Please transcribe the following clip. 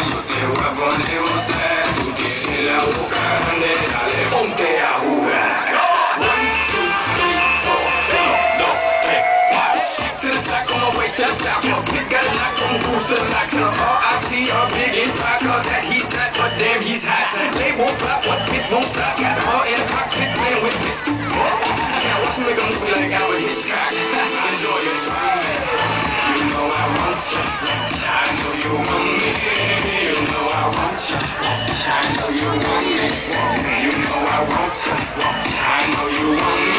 yo te voy a poner un set. Tú tienes la boca grande, dale, ponte a jugar. 1, 2, 3, 4, 1, 2, 3, 4. To the top, on my way to the top. Your pick got a lock from Goose to the lock. To the R.I.P. a big impact. That he's not, but damn, he's hot. They won't flop, but Pit won't stop. Got her in the cockpit playing with this. Now watch me make a movie like Alfred Hitchcock. Enjoy your time. You know I want you. I know you want me. You know I want you. I know you want me. You know I want you. I know you want me.